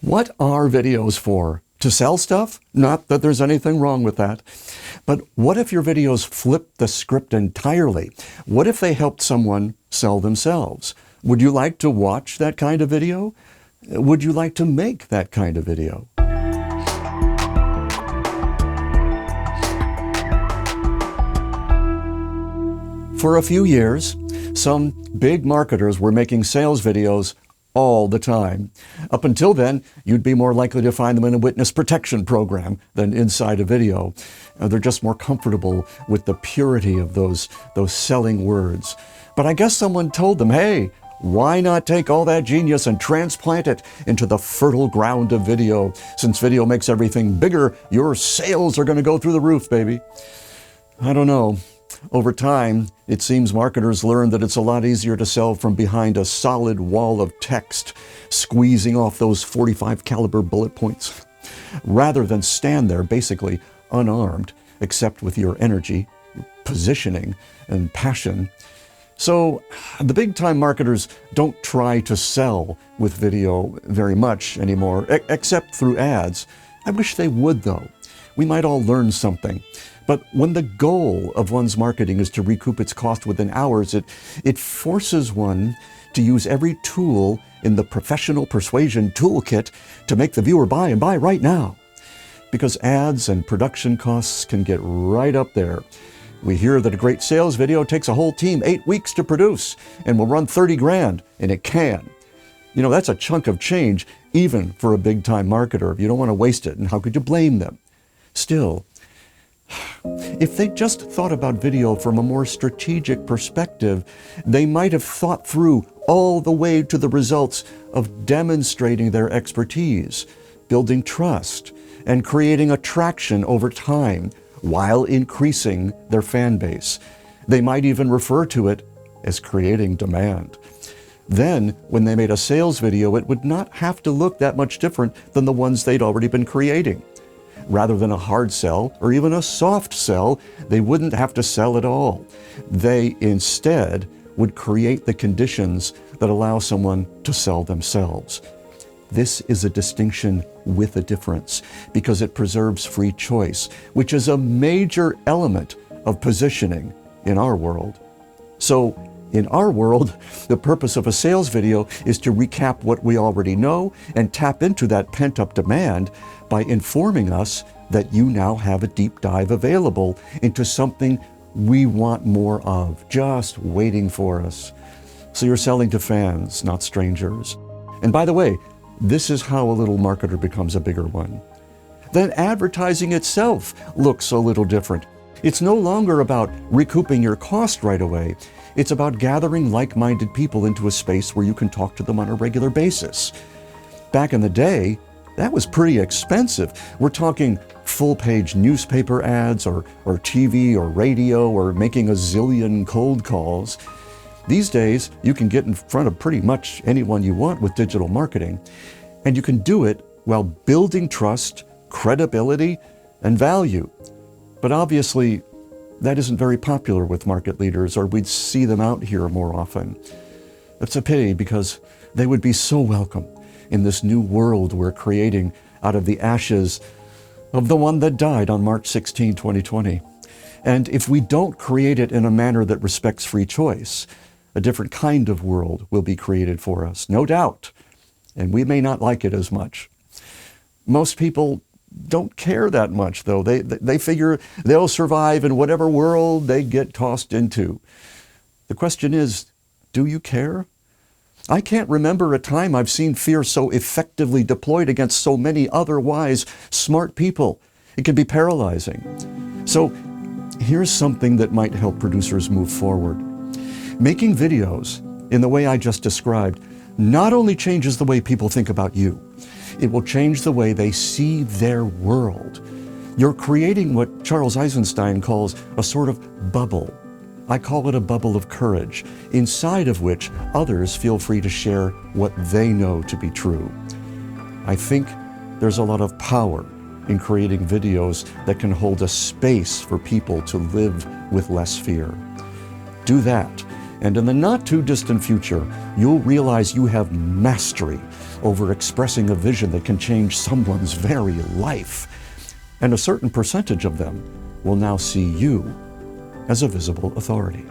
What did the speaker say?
What are videos for? To sell stuff? Not that there's anything wrong with that. But what if your videos flipped the script entirely? What if they helped someone sell themselves? Would you like to watch that kind of video? Would you like to make that kind of video? For a few years, some big marketers were making sales videos all the time. Up until then, you'd be more likely to find them in a witness protection program than inside a video. They're just more comfortable with the purity of those selling words. But I guess someone told them, hey, why not take all that genius and transplant it into the fertile ground of video? Since video makes everything bigger, your sales are going to go through the roof, baby. I don't know. Over time, it seems marketers learn that it's a lot easier to sell from behind a solid wall of text, squeezing off those .45 caliber bullet points, rather than stand there basically unarmed, except with your energy, positioning, and passion. So the big-time marketers don't try to sell with video very much anymore, except through ads. I wish they would, though. We might all learn something. But when the goal of one's marketing is to recoup its cost within hours, it forces one to use every tool in the professional persuasion toolkit to make the viewer buy and buy right now. Because ads and production costs can get right up there. We hear that a great sales video takes a whole team 8 weeks to produce and will run 30 grand, and it can. You know, that's a chunk of change, even for a big-time marketer. You don't want to waste it, and how could you blame them? Still, if they just thought about video from a more strategic perspective, they might have thought through all the way to the results of demonstrating their expertise, building trust, and creating attraction over time while increasing their fan base. They might even refer to it as creating demand. Then, when they made a sales video, it would not have to look that much different than the ones they'd already been creating. Rather than a hard sell or even a soft sell, they wouldn't have to sell at all. They instead would create the conditions that allow someone to sell themselves. This is a distinction with a difference because it preserves free choice, which is a major element of positioning in our world. So, in our world, the purpose of a sales video is to recap what we already know and tap into that pent-up demand by informing us that you now have a deep dive available into something we want more of, just waiting for us. So you're selling to fans, not strangers. And by the way, this is how a little marketer becomes a bigger one. Then advertising itself looks a little different. It's no longer about recouping your cost right away. It's about gathering like-minded people into a space where you can talk to them on a regular basis. Back in the day, that was pretty expensive. We're talking full-page newspaper ads or TV or radio or making a zillion cold calls. These days, you can get in front of pretty much anyone you want with digital marketing. And you can do it while building trust, credibility, and value. But obviously, that isn't very popular with market leaders, or we'd see them out here more often. It's a pity because they would be so welcome in this new world we're creating out of the ashes of the one that died on March 16, 2020. And if we don't create it in a manner that respects free choice, a different kind of world will be created for us, no doubt. And we may not like it as much. Most people don't care that much, though. They figure they'll survive in whatever world they get tossed into. The question is, do you care? I can't remember a time I've seen fear so effectively deployed against so many otherwise smart people. It can be paralyzing. So here's something that might help producers move forward. Making videos in the way I just described not only changes the way people think about you, it will change the way they see their world. You're creating what Charles Eisenstein calls a sort of bubble. I call it a bubble of courage, inside of which others feel free to share what they know to be true. I think there's a lot of power in creating videos that can hold a space for people to live with less fear. Do that, and in the not too distant future, you'll realize you have mastery over expressing a vision that can change someone's very life. And a certain percentage of them will now see you as a visible authority.